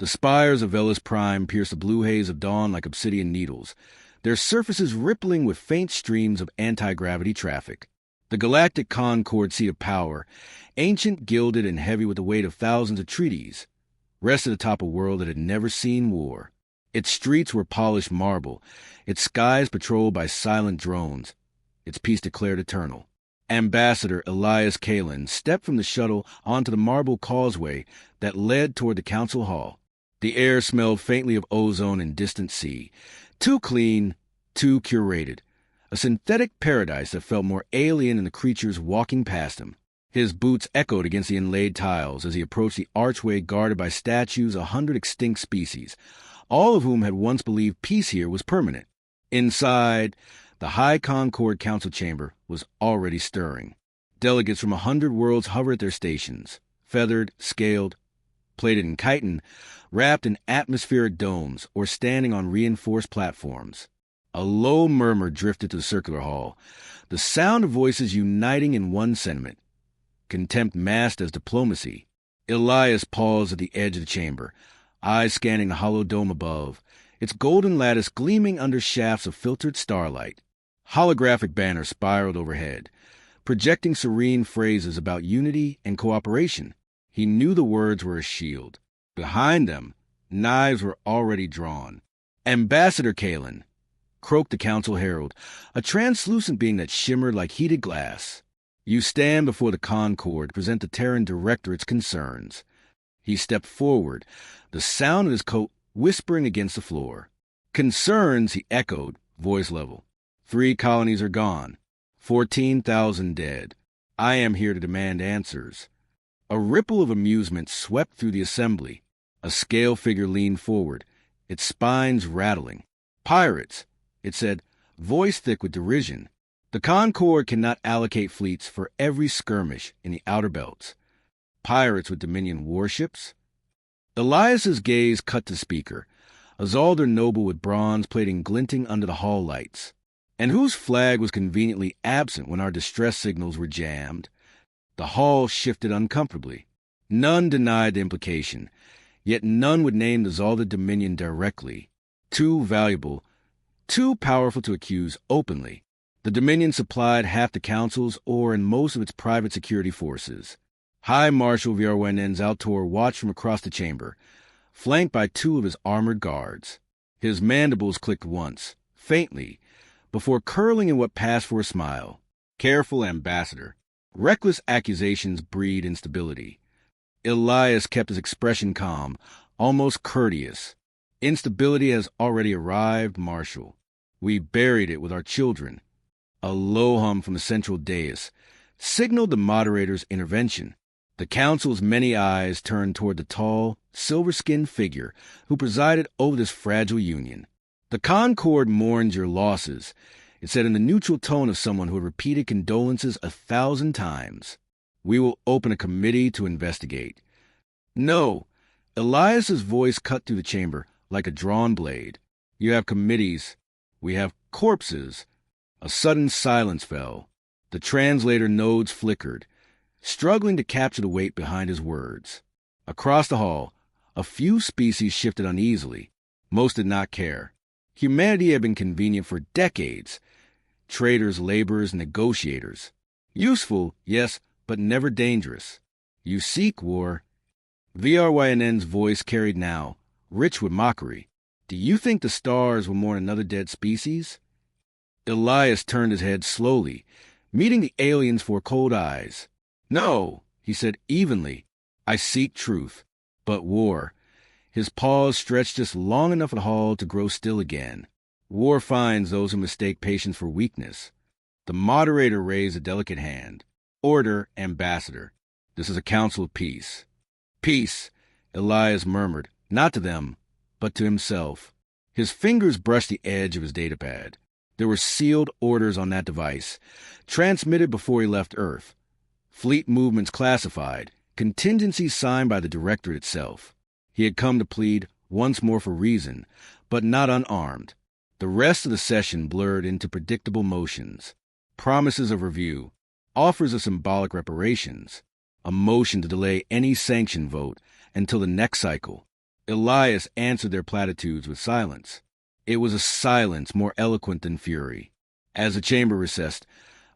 The spires of Velis Prime pierce the blue haze of dawn like obsidian needles, their surfaces rippling with faint streams of anti-gravity traffic. The galactic Concord seat of power, ancient, gilded, and heavy with the weight of thousands of treaties, rested atop a world that had never seen war. Its streets were polished marble, its skies patrolled by silent drones, its peace declared eternal. Ambassador Elias Kalin stepped from the shuttle onto the marble causeway that led toward the council hall. The air smelled faintly of ozone and distant sea, too clean, too curated, a synthetic paradise that felt more alien than the creatures walking past him. His boots echoed against the inlaid tiles as he approached the archway guarded by statues of 100 extinct species, all of whom had once believed peace here was permanent. Inside, the High Concord Council chamber was already stirring. Delegates from 100 worlds hovered at their stations, feathered, scaled, plated in chitin, wrapped in atmospheric domes, or standing on reinforced platforms. A low murmur drifted to the circular hall, the sound of voices uniting in one sentiment, contempt masked as diplomacy. Elias paused at the edge of the chamber, eyes scanning the hollow dome above, its golden lattice gleaming under shafts of filtered starlight. Holographic banners spiraled overhead, projecting serene phrases about unity and cooperation. He knew the words were a shield. Behind them, knives were already drawn. Ambassador Kalin, croaked the council herald, a translucent being that shimmered like heated glass. You stand before the Concord to present the Terran Directorate's concerns. He stepped forward, the sound of his coat whispering against the floor. Concerns, he echoed, voice level. 3 colonies are gone. 14,000 dead. I am here to demand answers. A ripple of amusement swept through the assembly. A scale figure leaned forward, its spines rattling. Pirates, it said, voice thick with derision. The Concord cannot allocate fleets for every skirmish in the outer belts. Pirates with Dominion warships? Elias's gaze cut to speaker, a Zaldar noble with bronze plating glinting under the hall lights, and whose flag was conveniently absent when our distress signals were jammed. The hall shifted uncomfortably. None denied the implication, yet none would name the Zaldar Dominion directly. Too valuable, too powerful to accuse openly. The Dominion supplied half the council's or and most of its private security forces. High Marshal Vierwainen Zaltor watched from across the chamber, flanked by 2 of his armored guards. His mandibles clicked once, faintly, before curling in what passed for a smile. Careful, Ambassador. Reckless accusations breed instability. Elias kept his expression calm, almost courteous. Instability has already arrived, Marshal. We buried it with our children. A low hum from the central dais signaled the moderator's intervention. The council's many eyes turned toward the tall, silver-skinned figure who presided over this fragile union. The Concord mourns your losses, it said in the neutral tone of someone who had repeated condolences 1,000 times. We will open a committee to investigate. No, Elias's voice cut through the chamber like a drawn blade. You have committees. We have corpses. A sudden silence fell. The translator nodes flickered, struggling to capture the weight behind his words. Across the hall, a few species shifted uneasily. Most did not care. Humanity had been convenient for decades. Traders, laborers, negotiators. Useful, yes, but never dangerous. You seek war. Vierwainen's voice carried now, rich with mockery. Do you think the stars will mourn another dead species? Elias turned his head slowly, meeting the aliens for cold eyes. No, he said evenly. I seek truth, but war. His pause stretched just long enough for the hall to grow still again. War finds those who mistake patience for weakness. The moderator raised a delicate hand. Order, Ambassador. This is a council of peace. Peace, Elias murmured, not to them, but to himself. His fingers brushed the edge of his datapad. There were sealed orders on that device, transmitted before he left Earth. Fleet movements classified, contingencies signed by the Directorate itself. He had come to plead once more for reason, but not unarmed. The rest of the session blurred into predictable motions. Promises of review, offers of symbolic reparations, a motion to delay any sanction vote until the next cycle. Elias answered their platitudes with silence. It was a silence more eloquent than fury. As the chamber recessed,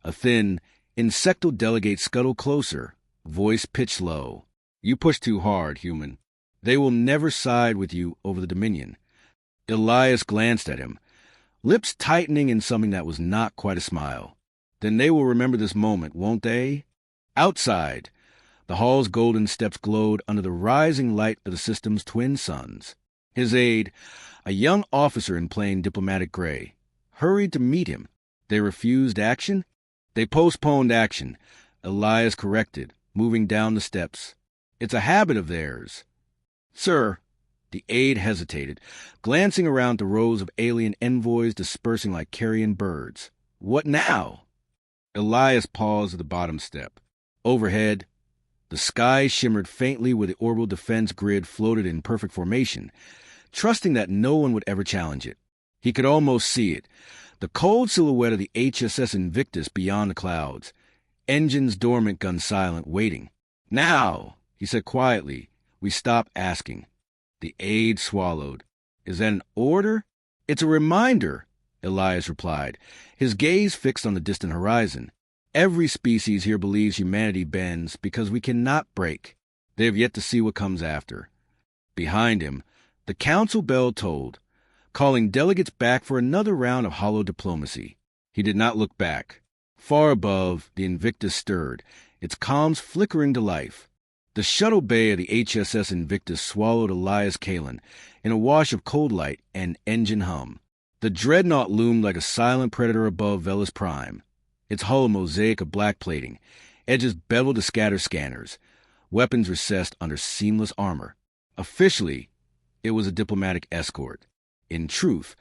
a thin, insectal delegate scuttled closer, voice pitched low. You push too hard, human. They will never side with you over the Dominion. Elias glanced at him, lips tightening in something that was not quite a smile. Then they will remember this moment, won't they? Outside, the hall's golden steps glowed under the rising light of the system's twin suns. His aide, a young officer in plain diplomatic gray, hurried to meet him. They refused action? They postponed action, Elias corrected, moving down the steps. It's a habit of theirs. Sir, the aide hesitated, glancing around the rows of alien envoys dispersing like carrion birds. What now? Elias paused at the bottom step. Overhead, the sky shimmered faintly where the orbital defense grid floated in perfect formation, trusting that no one would ever challenge it. He could almost see it, the cold silhouette of the HSS Invictus beyond the clouds, engines dormant, guns silent, waiting. Now, he said quietly, we stop asking. The aide swallowed. Is that an order? It's a reminder, Elias replied, his gaze fixed on the distant horizon. Every species here believes humanity bends because we cannot break. They have yet to see what comes after. Behind him, the council bell tolled, calling delegates back for another round of hollow diplomacy. He did not look back. Far above, the Invictus stirred, its comms flickering to life. The shuttle bay of the HSS Invictus swallowed Elias Kalen in a wash of cold light and engine hum. The dreadnought loomed like a silent predator above Velis Prime, its hull a mosaic of black plating, edges beveled to scatter scanners, weapons recessed under seamless armor. Officially, it was a diplomatic escort. In truth,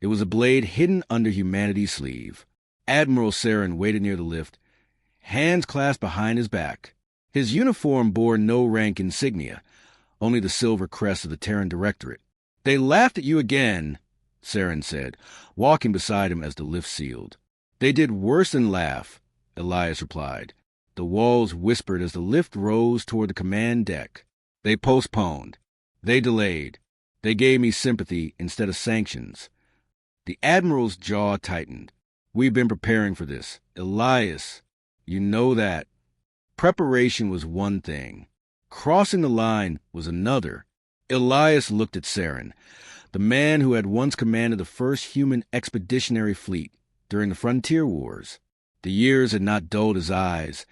it was a blade hidden under humanity's sleeve. Admiral Saren waited near the lift, hands clasped behind his back. His uniform bore no rank insignia, only the silver crest of the Terran Directorate. They laughed at you again, Saren said, walking beside him as the lift sealed. They did worse than laugh, Elias replied. The walls whispered as the lift rose toward the command deck. They postponed. They delayed. They gave me sympathy instead of sanctions. The Admiral's jaw tightened. We've been preparing for this. Elias, you know that. Preparation was one thing. Crossing the line was another. Elias looked at Saren, the man who had once commanded the first human expeditionary fleet during the frontier wars. The years had not dulled his eyes.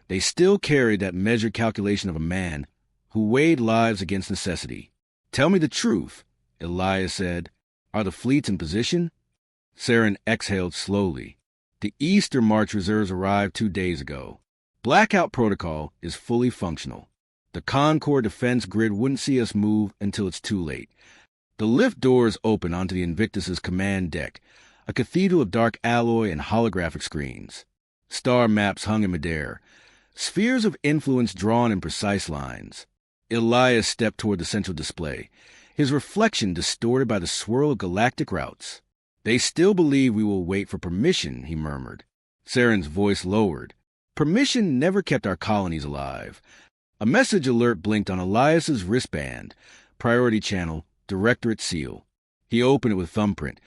They still carried that measured calculation of a man who weighed lives against necessity. Tell me the truth, Elias said. Are the fleets in position? Saren exhaled slowly. The Easter March reserves arrived 2 days ago. Blackout protocol is fully functional. The Concord defense grid wouldn't see us move until it's too late. The lift doors open onto the Invictus's command deck, a cathedral of dark alloy and holographic screens. Star maps hung in midair, spheres of influence drawn in precise lines. Elias stepped toward the central display, his reflection distorted by the swirl of galactic routes. They still believe we will wait for permission, he murmured. Saren's voice lowered. Permission never kept our colonies alive. A message alert blinked on Elias's wristband. Priority channel, Directorate seal. He opened it with thumbprint,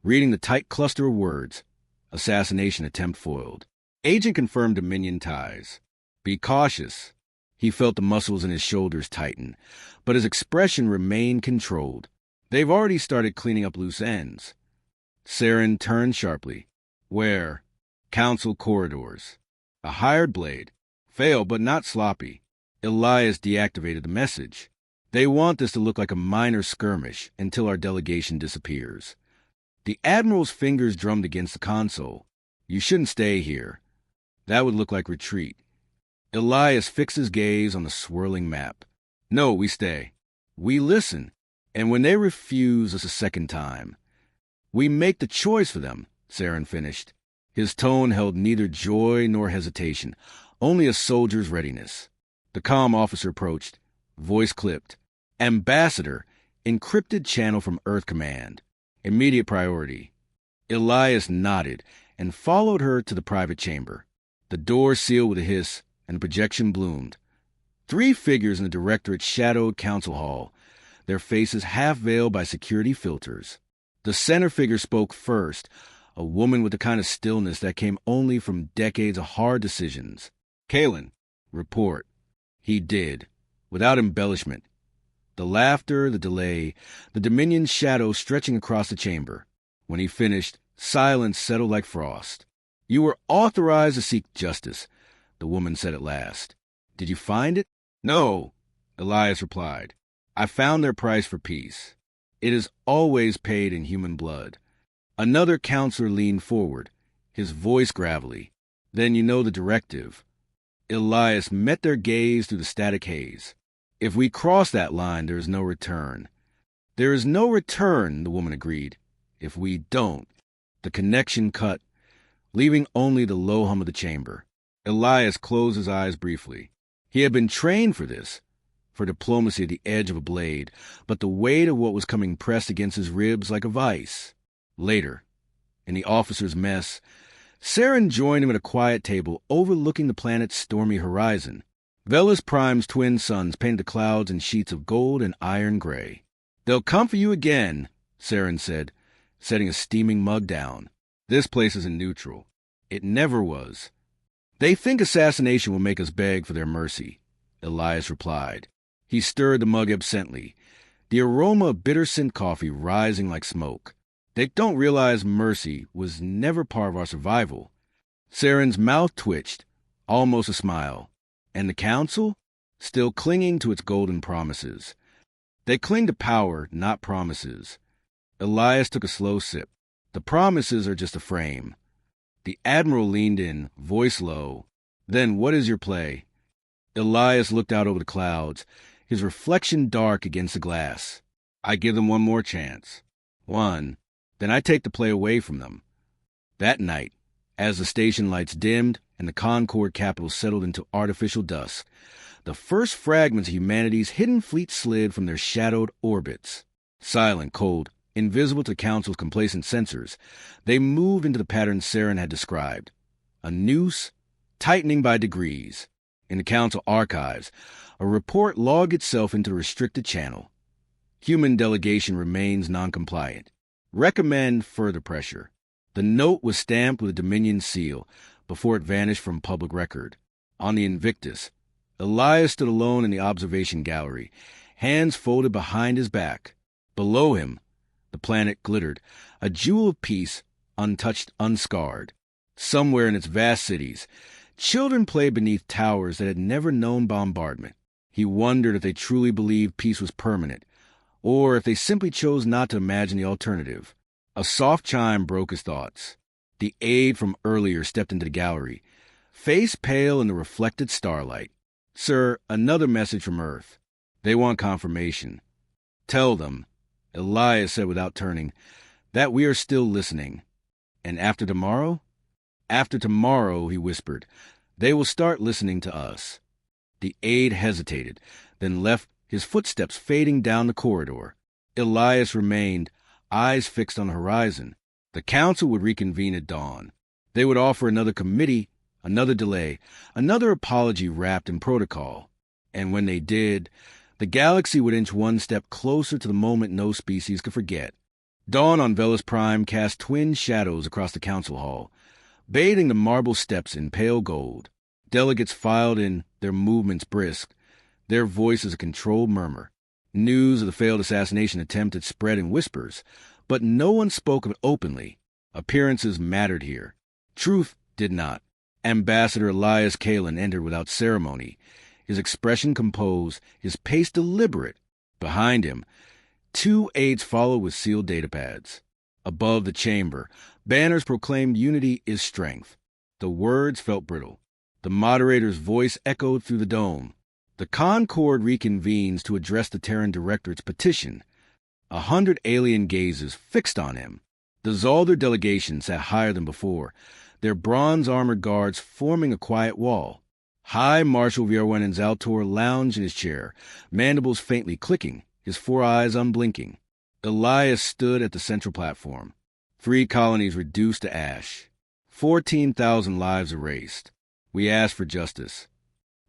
reading the tight cluster of words. Assassination attempt foiled. Agent confirmed Dominion ties. Be cautious. He felt the muscles in his shoulders tighten, but his expression remained controlled. They've already started cleaning up loose ends. Saren turned sharply. Where? Council corridors. A hired blade. Failed, but not sloppy. Elias deactivated the message. They want this to look like a minor skirmish until our delegation disappears. The Admiral's fingers drummed against the console. You shouldn't stay here. That would look like retreat. Elias fixed his gaze on the swirling map. No, we stay. We listen. And when they refuse us a second time, we make the choice for them, Saren finished. His tone held neither joy nor hesitation, only a soldier's readiness. The comm officer approached, voice clipped. Ambassador, encrypted channel from Earth Command. Immediate priority. Elias nodded and followed her to the private chamber. The door sealed with a hiss, and the projection bloomed. 3 figures in the Directorate's shadowed council hall, their faces half veiled by security filters. The center figure spoke first, a woman with the kind of stillness that came only from decades of hard decisions. "Kalen, report." He did, without embellishment. The laughter, the delay, the Dominion's shadow stretching across the chamber. When he finished, silence settled like frost. "You were authorized to seek justice," the woman said at last. "Did you find it?" "No," Elias replied. "I found their price for peace. It is always paid in human blood." Another counselor leaned forward, his voice gravelly. "Then you know the directive." Elias met their gaze through the static haze. "If we cross that line, there is no return." "There is no return," the woman agreed. "If we don't." The connection cut, leaving only the low hum of the chamber. Elias closed his eyes briefly. He had been trained for this, for diplomacy at the edge of a blade, but the weight of what was coming pressed against his ribs like a vice. Later, in the officers' mess, Saren joined him at a quiet table overlooking the planet's stormy horizon. Velis Prime's twin suns painted the clouds in sheets of gold and iron gray. "They'll come for you again," Saren said, setting a steaming mug down. "This place isn't neutral. It never was." "They think assassination will make us beg for their mercy," Elias replied. He stirred the mug absently, the aroma of bitter scent coffee rising like smoke. "They don't realize mercy was never part of our survival." Saren's mouth twitched, almost a smile. And the council? Still clinging to its golden promises. They cling to power, not promises. Elias took a slow sip. "The promises are just a frame." The Admiral leaned in, voice low. "Then what is your play?" Elias looked out over the clouds, his reflection dark against the glass. "I give them one more chance." "One. Then I take the play away from them." That night, as the station lights dimmed and the Concord capital settled into artificial dusk, the first fragments of humanity's hidden fleet slid from their shadowed orbits. Silent, cold, invisible to the Council's complacent sensors, they moved into the pattern Saren had described. A noose, tightening by degrees. In the Council archives, a report logged itself into the restricted channel. Human delegation remains non-compliant. Recommend further pressure. The note was stamped with a Dominion seal before it vanished from public record. On the Invictus, Elias stood alone in the observation gallery, hands folded behind his back. Below him, the planet glittered, a jewel of peace, untouched, unscarred. Somewhere in its vast cities, children played beneath towers that had never known bombardment. He wondered if they truly believed peace was permanent, or if they simply chose not to imagine the alternative. A soft chime broke his thoughts. The aide from earlier stepped into the gallery, face pale in the reflected starlight. "Sir, another message from Earth. They want confirmation." "Tell them," Elias said without turning, "that we are still listening." "And after tomorrow?" "After tomorrow," he whispered, "they will start listening to us." The aide hesitated, then left, his footsteps fading down the corridor. Elias remained, eyes fixed on the horizon. The council would reconvene at dawn. They would offer another committee, another delay, another apology wrapped in protocol. And when they did, the galaxy would inch one step closer to the moment no species could forget. Dawn on Velis Prime cast twin shadows across the council hall, bathing the marble steps in pale gold. Delegates filed in, their movements brisk, their voices a controlled murmur. News of the failed assassination attempt had spread in whispers, but no one spoke of it openly. Appearances mattered here. Truth did not. Ambassador Elias Kalen entered without ceremony, his expression composed, his pace deliberate. Behind him, two aides followed with sealed datapads. Above the chamber, banners proclaimed unity is strength. The words felt brittle. The moderator's voice echoed through the dome. The Concord reconvenes to address the Terran Directorate's petition. 100 alien gazes fixed on him. The Zalder delegation sat higher than before, their bronze-armored guards forming a quiet wall. High Marshal Vierwen Zaltor lounged in his chair, mandibles faintly clicking, his four eyes unblinking. Elias stood at the central platform. 3 colonies reduced to ash. 14,000 lives erased. We asked for justice.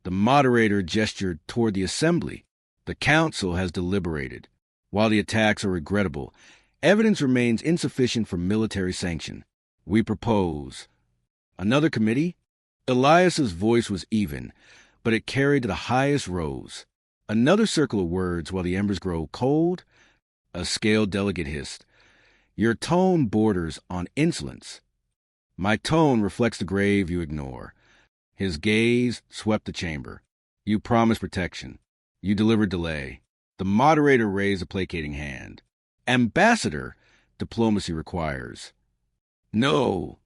The moderator gestured toward the assembly. The council has deliberated. While the attacks are regrettable, evidence remains insufficient for military sanction. We propose. Another committee? Elias's voice was even, but it carried to the highest rose. Another circle of words while the embers grow cold. A scaled delegate hissed. Your tone borders on insolence. My tone reflects the grave you ignore. His gaze swept the chamber. You promised protection. You delivered delay. The moderator raised a placating hand. Ambassador, diplomacy requires. No.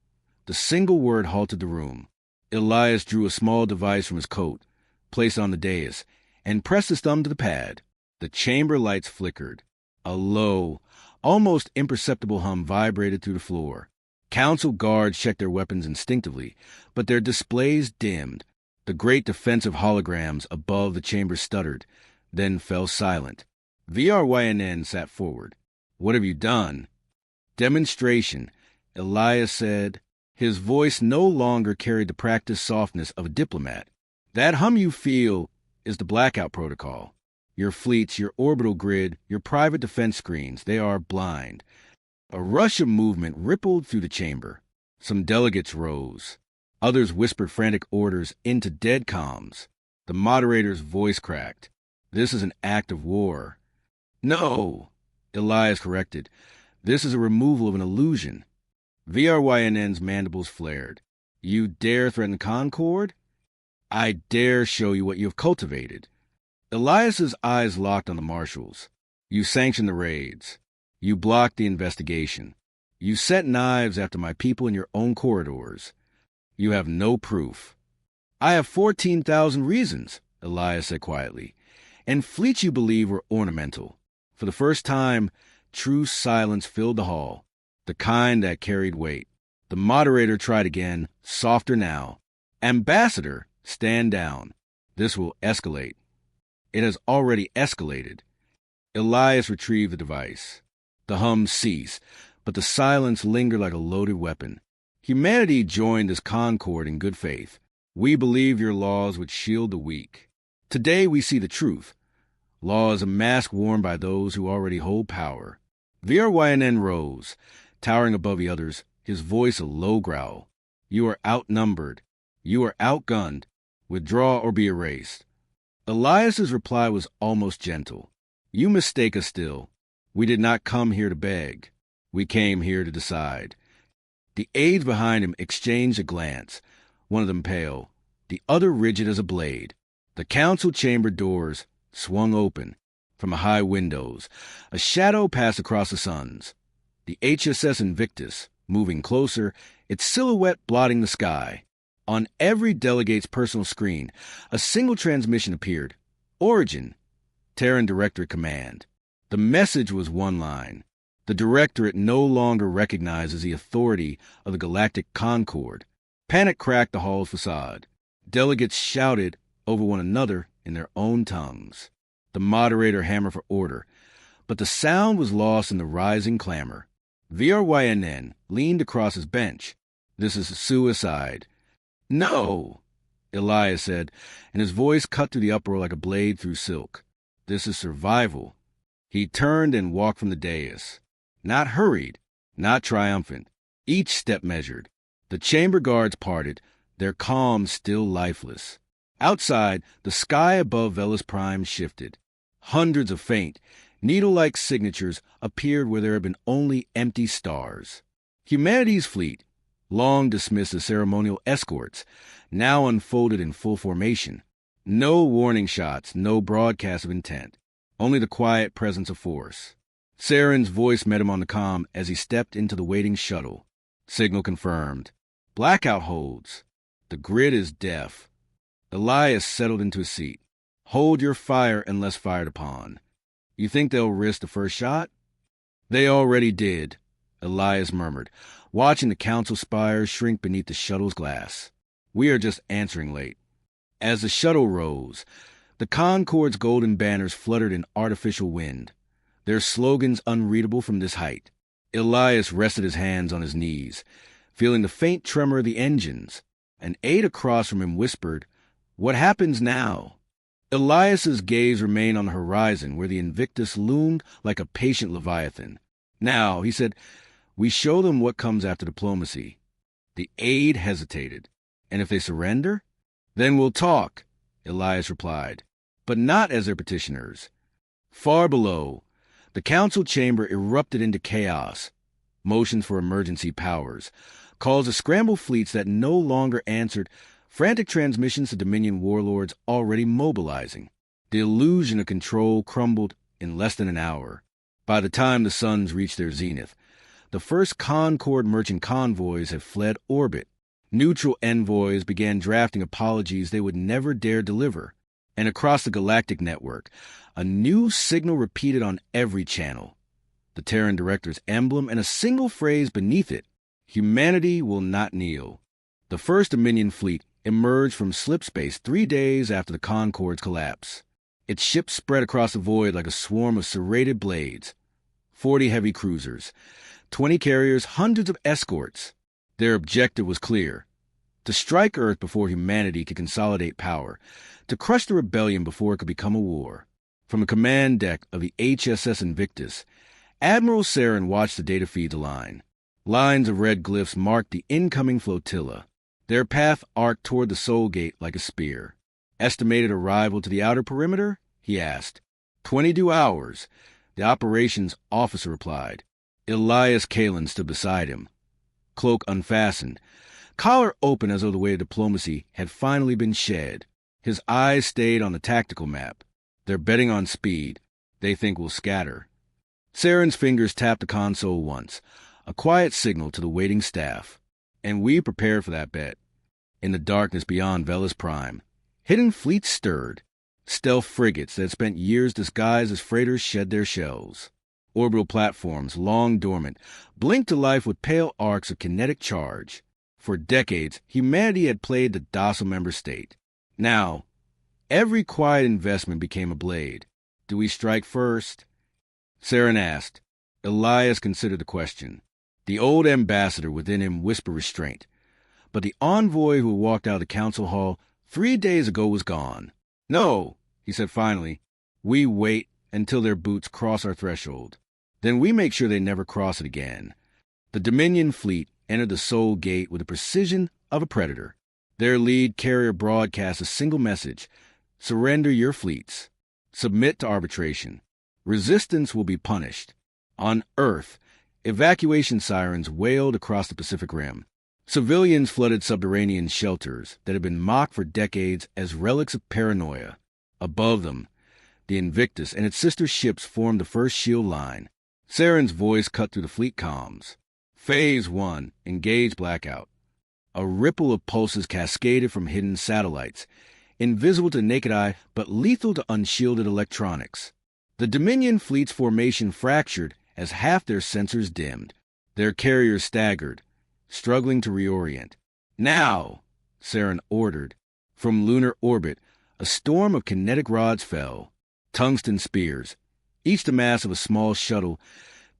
The single word halted the room. Elias drew a small device from his coat, placed it on the dais, and pressed his thumb to the pad. The chamber lights flickered. A low, almost imperceptible hum vibrated through the floor. Council guards checked their weapons instinctively, but their displays dimmed. The great defensive holograms above the chamber stuttered, then fell silent. VRYNN sat forward. What have you done? Demonstration, Elias said. His voice no longer carried the practiced softness of a diplomat. That hum you feel is the blackout protocol. Your fleets, your orbital grid, your private defense screens, they are blind. A rush of movement rippled through the chamber. Some delegates rose. Others whispered frantic orders into dead comms. The moderator's voice cracked. This is an act of war. No, Elias corrected. This is a removal of an illusion. VRYNN's mandibles flared. You dare threaten Concord? I dare show you what you have cultivated. Elias's eyes locked on the marshals. You sanctioned the raids. You blocked the investigation. You set knives after my people in your own corridors. You have no proof. I have 14,000 reasons, Elias said quietly, and fleets you believe were ornamental. For the first time, true silence filled the hall, the kind that carried weight. The moderator tried again, softer now. Ambassador, stand down. This will escalate. It has already escalated. Elias retrieved the device. The hum ceased, but the silence lingered like a loaded weapon. Humanity joined this concord in good faith. We believed your laws would shield the weak. Today we see the truth. Law is a mask worn by those who already hold power. VRYNN rose, towering above the others, his voice a low growl. You are outnumbered. You are outgunned. Withdraw or be erased. Elias's reply was almost gentle. You mistake us still. We did not come here to beg. We came here to decide. The aides behind him exchanged a glance, one of them pale, the other rigid as a blade. The council chamber doors swung open. From high windows, a shadow passed across the suns. The HSS Invictus, moving closer, its silhouette blotting the sky. On every delegate's personal screen, a single transmission appeared. Origin, Terran Directorate Command. The message was one line. The Directorate no longer recognizes the authority of the Galactic Concord. Panic cracked the hall's facade. Delegates shouted over one another in their own tongues. The moderator hammered for order, but the sound was lost in the rising clamor. VRYNN leaned across his bench. This is suicide. No, Elias said, and his voice cut through the uproar like a blade through silk. This is survival. He turned and walked from the dais. Not hurried, not triumphant. Each step measured. The chamber guards parted, their calm still lifeless. Outside, the sky above Velis Prime shifted. Hundreds of faint, needle-like signatures appeared where there had been only empty stars. Humanity's fleet, long dismissed as ceremonial escorts, now unfolded in full formation. No warning shots, no broadcast of intent, only the quiet presence of force. Saren's voice met him on the comm as he stepped into the waiting shuttle. Signal confirmed. Blackout holds. The grid is deaf. Elias settled into his seat. Hold your fire unless fired upon. You think they'll risk the first shot? They already did, Elias murmured, watching the council spires shrink beneath the shuttle's glass. We are just answering late. As the shuttle rose, the Concord's golden banners fluttered in artificial wind, their slogans unreadable from this height. Elias rested his hands on his knees, feeling the faint tremor of the engines. An aide across from him whispered, "What happens now?" Elias's gaze remained on the horizon where the Invictus loomed like a patient leviathan. Now, he said, we show them what comes after diplomacy. The aide hesitated. And if they surrender? Then we'll talk, Elias replied, but not as their petitioners. Far below, the council chamber erupted into chaos. Motions for emergency powers, calls to scramble fleets that no longer answered, frantic transmissions to Dominion warlords already mobilizing. The illusion of control crumbled in less than an hour. By the time the suns reached their zenith, the first Concord merchant convoys had fled orbit. Neutral envoys began drafting apologies they would never dare deliver. And across the galactic network, a new signal repeated on every channel. The Terran Director's emblem and a single phrase beneath it, humanity will not kneel. The first Dominion fleet emerged from slipspace 3 days after the Concord's collapse. Its ships spread across the void like a swarm of serrated blades. 40 heavy cruisers, 20 carriers, hundreds of escorts. Their objective was clear: to strike Earth before humanity could consolidate power, to crush the rebellion before it could become a war. From the command deck of the HSS Invictus, Admiral Saren watched the data feeds align. Lines of red glyphs marked the incoming flotilla. Their path arced toward the Soul Gate like a spear. Estimated arrival to the outer perimeter? He asked. 22 hours, the operations officer replied. Elias Kalen stood beside him. Cloak unfastened, collar open as though the weight of diplomacy had finally been shed. His eyes stayed on the tactical map. They're betting on speed. They think we'll scatter. Saren's fingers tapped the console once, a quiet signal to the waiting staff. And we prepared for that bet. In the darkness beyond Velas Prime, hidden fleets stirred. Stealth frigates that had spent years disguised as freighters shed their shells. Orbital platforms, long dormant, blinked to life with pale arcs of kinetic charge. For decades, humanity had played the docile member state. Now, every quiet investment became a blade. Do we strike first? Saren asked. Elias considered the question. The old ambassador within him whispered restraint. But the envoy who walked out of the council hall 3 days ago was gone. No, he said finally. We wait until their boots cross our threshold. Then we make sure they never cross it again. The Dominion fleet entered the Soul Gate with the precision of a predator. Their lead carrier broadcast a single message: surrender your fleets. Submit to arbitration. Resistance will be punished. On Earth, evacuation sirens wailed across the Pacific Rim. Civilians flooded subterranean shelters that had been mocked for decades as relics of paranoia. Above them, the Invictus and its sister ships formed the first shield line. Saren's voice cut through the fleet comms. Phase 1, engage blackout. A ripple of pulses cascaded from hidden satellites, invisible to naked eye but lethal to unshielded electronics. The Dominion fleet's formation fractured as half their sensors dimmed. Their carriers staggered, struggling to reorient. Now, Saren ordered. From lunar orbit, a storm of kinetic rods fell. Tungsten spears, each the mass of a small shuttle,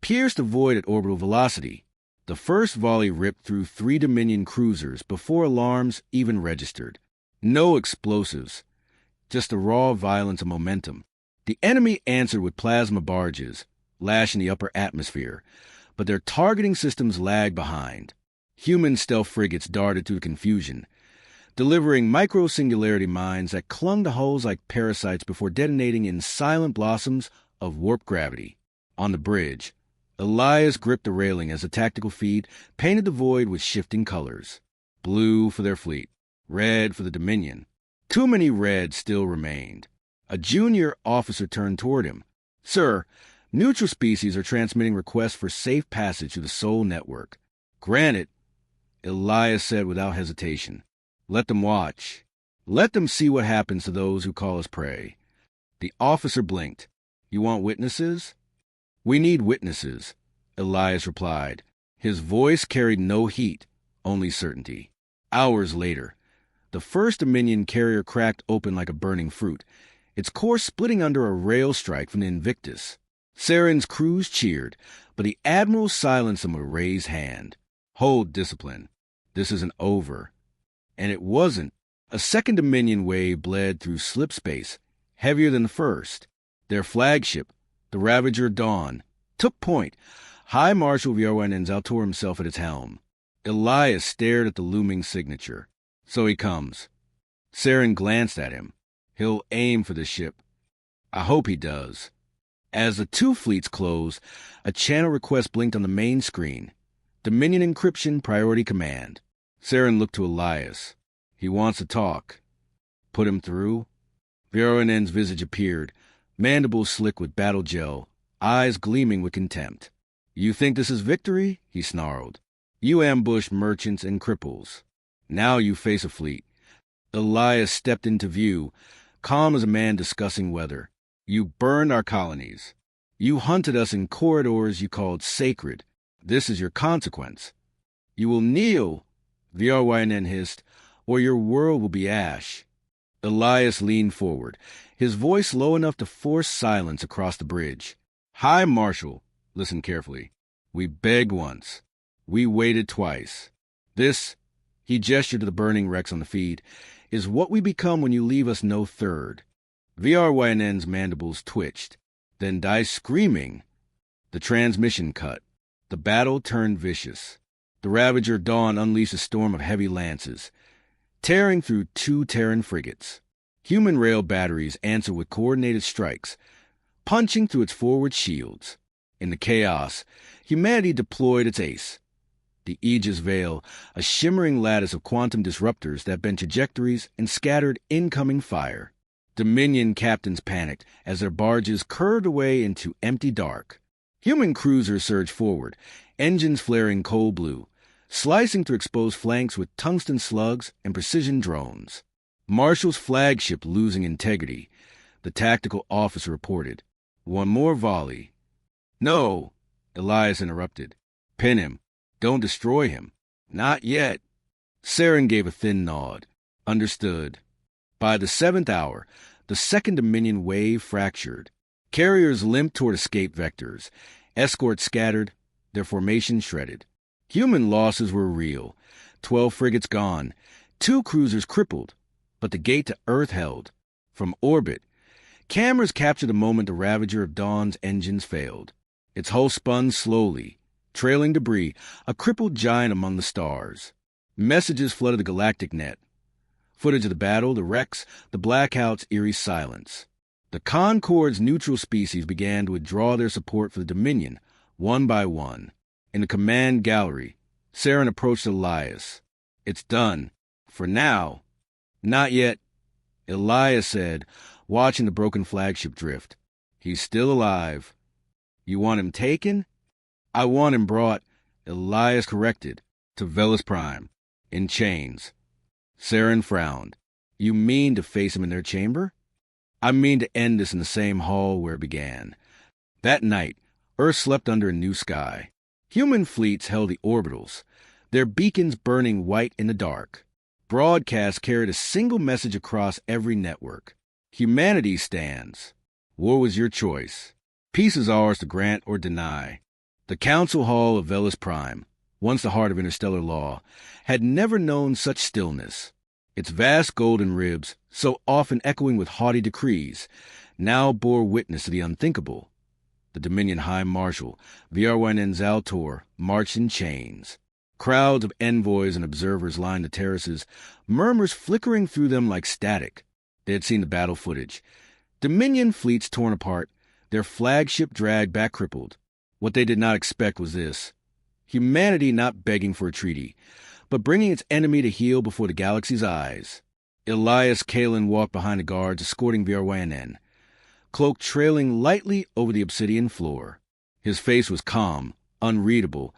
pierced the void at orbital velocity. The first volley ripped through 3 Dominion cruisers before alarms even registered. No explosives, just the raw violence of momentum. The enemy answered with plasma barges, lashing the upper atmosphere, but their targeting systems lagged behind. Human stealth frigates darted through the confusion, delivering micro-singularity mines that clung to hulls like parasites before detonating in silent blossoms of warp gravity. On the bridge, Elias gripped the railing as the tactical feed painted the void with shifting colors. Blue for their fleet, red for the Dominion. Too many reds still remained. A junior officer turned toward him. Sir, neutral species are transmitting requests for safe passage through the Soul Network. Granted, Elias said without hesitation. Let them watch. Let them see what happens to those who call us prey. The officer blinked. You want witnesses? We need witnesses, Elias replied. His voice carried no heat, only certainty. Hours later, the first Dominion carrier cracked open like a burning fruit, its core splitting under a rail strike from the Invictus. Saren's crews cheered, but the Admiral silenced them with a raised hand. Hold discipline. This isn't over. And it wasn't. A second Dominion wave bled through slip space, heavier than the first. Their flagship, the Ravager Dawn, took point. High Marshal Vierwainen Zaltor himself at its helm. Elias stared at the looming signature. So he comes. Saren glanced at him. He'll aim for the ship. I hope he does. As the two fleets closed, a channel request blinked on the main screen. Dominion Encryption Priority Command. Saren looked to Elias. He wants to talk. Put him through? Vierwainen's visage appeared, mandibles slick with battle gel, eyes gleaming with contempt. You think this is victory? He snarled. You ambushed merchants and cripples. Now you face a fleet. Elias stepped into view, calm as a man discussing weather. You burned our colonies. You hunted us in corridors you called sacred. This is your consequence. You will kneel, Vierwainen hissed, or your world will be ash. Elias leaned forward, his voice low enough to force silence across the bridge. High Marshal, listen carefully. We begged once. We waited twice. This, he gestured to the burning wrecks on the feed, is what we become when you leave us no third. Vierwainen's mandibles twitched, then died screaming. The transmission cut. The battle turned vicious. The Ravager Dawn unleashed a storm of heavy lances, tearing through two Terran frigates. Human rail batteries answered with coordinated strikes, punching through its forward shields. In the chaos, humanity deployed its ace. The Aegis Veil, a shimmering lattice of quantum disruptors that bent trajectories and scattered incoming fire. Dominion captains panicked as their barges curved away into empty dark. Human cruisers surged forward, engines flaring cold blue, slicing through exposed flanks with tungsten slugs and precision drones. Marshal's flagship losing integrity, the tactical officer reported. One more volley. No, Elias interrupted. Pin him. Don't destroy him. Not yet. Saren gave a thin nod. Understood. By the 7th hour, the second Dominion wave fractured. Carriers limped toward escape vectors. Escorts scattered, their formation shredded. Human losses were real. 12 frigates gone, 2 cruisers crippled. But the gate to Earth held. From orbit, cameras captured the moment the Ravager of Dawn's engines failed. Its hull spun slowly, trailing debris, a crippled giant among the stars. Messages flooded the galactic net. Footage of the battle, the wrecks, the blackout's eerie silence. The Concorde's neutral species began to withdraw their support for the Dominion, one by one. In the command gallery, Saren approached Elias. It's done. For now. Not yet, Elias said, watching the broken flagship drift. He's still alive. You want him taken? I want him brought, Elias corrected, to Velis Prime, in chains. Saren frowned. You mean to face him in their chamber? I mean to end this in the same hall where it began. That night, Earth slept under a new sky. Human fleets held the orbitals, their beacons burning white in the dark. Broadcasts carried a single message across every network. Humanity stands. War was your choice. Peace is ours to grant or deny. The Council Hall of Velis Prime, once the heart of interstellar law, had never known such stillness. Its vast golden ribs, so often echoing with haughty decrees, now bore witness to the unthinkable. The Dominion High Marshal, Vierwainen Zaltor, marched in chains. Crowds of envoys and observers lined the terraces, murmurs flickering through them like static. They had seen the battle footage. Dominion fleets torn apart, their flagship dragged back crippled. What they did not expect was this. Humanity not begging for a treaty, but bringing its enemy to heel before the galaxy's eyes. Elias Kalen walked behind the guards, escorting Vierwainen, cloak trailing lightly over the obsidian floor. His face was calm, unreadable,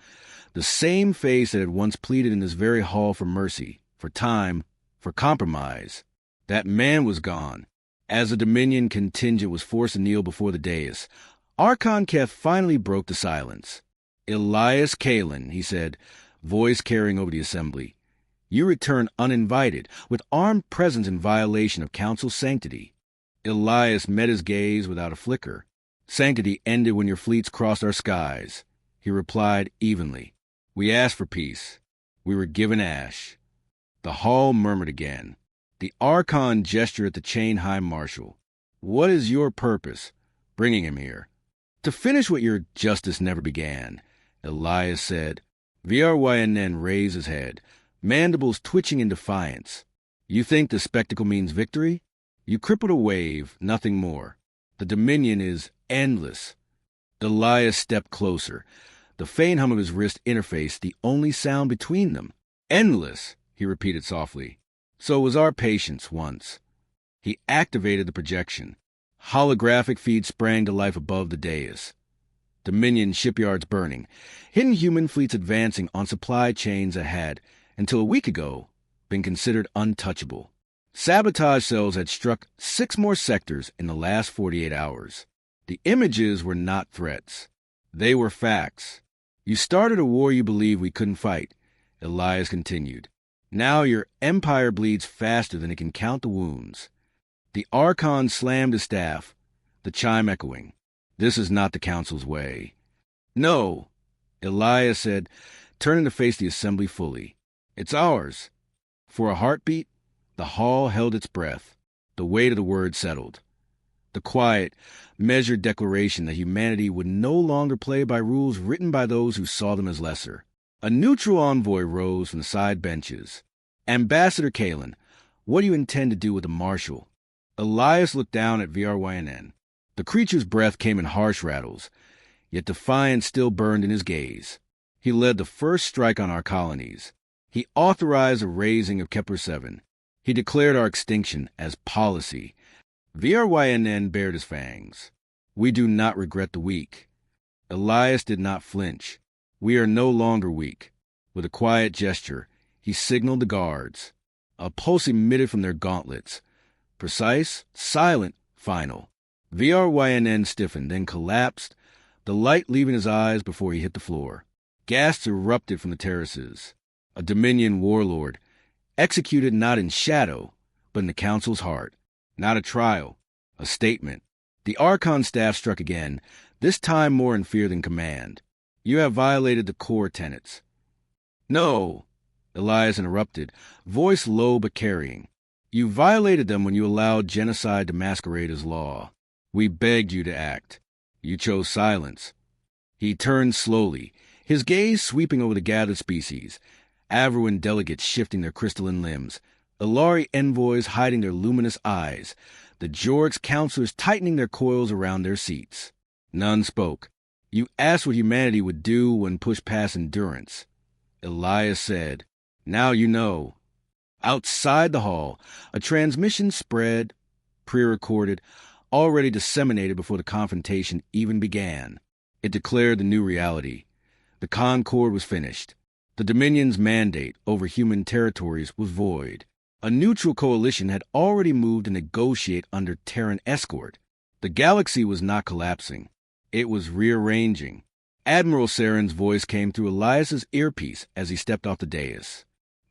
the same face that had once pleaded in this very hall for mercy, for time, for compromise. That man was gone. As the Dominion contingent was forced to kneel before the dais, Archon Keth finally broke the silence. Elias Kalen, he said, voice carrying over the assembly. You return uninvited, with armed presence in violation of council sanctity. Elias met his gaze without a flicker. Sanctity ended when your fleets crossed our skies. He replied evenly. We asked for peace. We were given ash. The hall murmured again. The Archon gestured at the chain High Marshal. What is your purpose, bringing him here? To finish what your justice never began, Elias said. VRYNN raised his head, mandibles twitching in defiance. You think the spectacle means victory? You crippled a wave, nothing more. The Dominion is endless. Elias stepped closer. The faint hum of his wrist interfaced, the only sound between them. Endless, he repeated softly. So was our patience once. He activated the projection. Holographic feed sprang to life above the dais. Dominion shipyards burning. Hidden human fleets advancing on supply chains that had, until a week ago, been considered untouchable. Sabotage cells had struck 6 more sectors in the last 48 hours. The images were not threats. They were facts. You started a war you believed we couldn't fight, Elias continued. Now your empire bleeds faster than it can count the wounds. The Archon slammed his staff, the chime echoing. This is not the Council's way. No, Elias said, turning to face the assembly fully. It's ours. For a heartbeat, the hall held its breath. The weight of the word settled. The quiet, measured declaration that humanity would no longer play by rules written by those who saw them as lesser. A neutral envoy rose from the side benches. Ambassador Kalen, what do you intend to do with the Marshal? Elias looked down at VRYNN. The creature's breath came in harsh rattles, yet defiance still burned in his gaze. He led the first strike on our colonies. He authorized the raising of Kepler-7. He declared our extinction as policy. VRYNN bared his fangs. We do not regret the weak. Elias did not flinch. We are no longer weak. With a quiet gesture, he signaled the guards. A pulse emitted from their gauntlets. Precise, silent, final. VRYNN stiffened, then collapsed, the light leaving his eyes before he hit the floor. Gasps erupted from the terraces. A Dominion warlord, executed not in shadow, but in the Council's heart. Not a trial, a statement. The Archon staff struck again, this time more in fear than command. You have violated the core tenets. No, Elias interrupted, voice low but carrying. You violated them when you allowed genocide to masquerade as law. We begged you to act. You chose silence. He turned slowly, his gaze sweeping over the gathered species, Avruan delegates shifting their crystalline limbs, Ilari envoys hiding their luminous eyes, the Jorix counselors tightening their coils around their seats. None spoke. You asked what humanity would do when pushed past endurance. Elias said, Now you know. Outside the hall, a transmission spread, pre-recorded, already disseminated before the confrontation even began. It declared the new reality. The Concord was finished. The Dominion's mandate over human territories was void. A neutral coalition had already moved to negotiate under Terran escort. The galaxy was not collapsing. It was rearranging. Admiral Saren's voice came through Elias's earpiece as he stepped off the dais.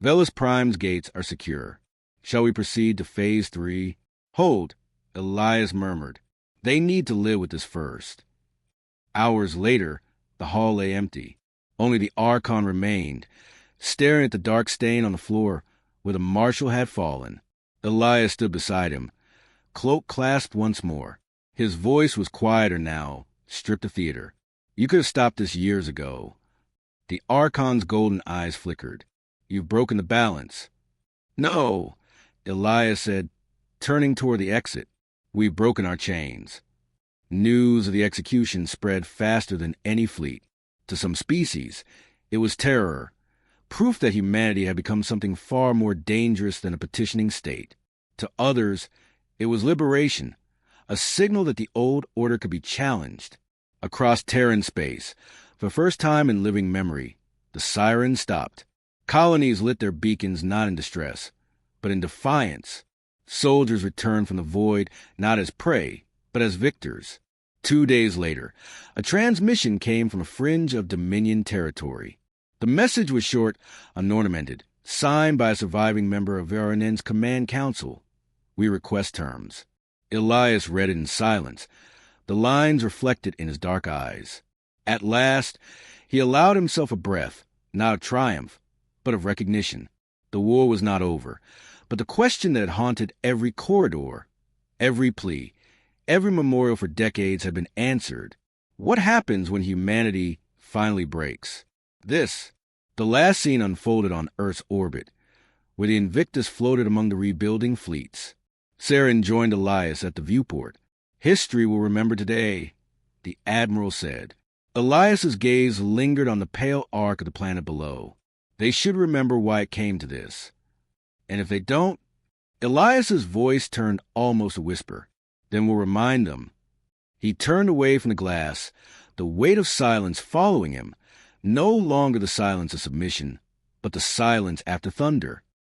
Velis Prime's gates are secure. Shall we proceed to Phase 3? Hold, Elias murmured. They need to live with this first. Hours later, the hall lay empty. Only the Archon remained, staring at the dark stain on the floor where the Marshal had fallen. Elias stood beside him, cloak clasped once more. His voice was quieter now, stripped of theater. You could have stopped this years ago. The Archon's golden eyes flickered. You've broken the balance. No, Elias said, turning toward the exit. We've broken our chains. News of the execution spread faster than any fleet. To some species, it was terror, proof that humanity had become something far more dangerous than a petitioning state. To others, it was liberation, a signal that the old order could be challenged. Across Terran space, for the first time in living memory, the sirens stopped. Colonies lit their beacons not in distress, but in defiance. Soldiers returned from the void not as prey, but as victors. 2 days later, a transmission came from a fringe of Dominion territory. The message was short, unornamented, signed by a surviving member of VRNN's command council. We request terms. Elias read it in silence, the lines reflected in his dark eyes. At last, he allowed himself a breath, not of triumph, but of recognition. The war was not over, but the question that had haunted every corridor, every plea, Every memorial for decades had been answered. What happens when humanity finally breaks? The last scene unfolded on Earth's orbit, where the Invictus floated among the rebuilding fleets. Saren joined Elias at the viewport. History will remember today, the Admiral said. Elias's gaze lingered on the pale arc of the planet below. They should remember why it came to this. And if they don't, Elias's voice turned almost a whisper. Then we'll remind them. He turned away from the glass, the weight of silence following him, no longer the silence of submission, but the silence after thunder.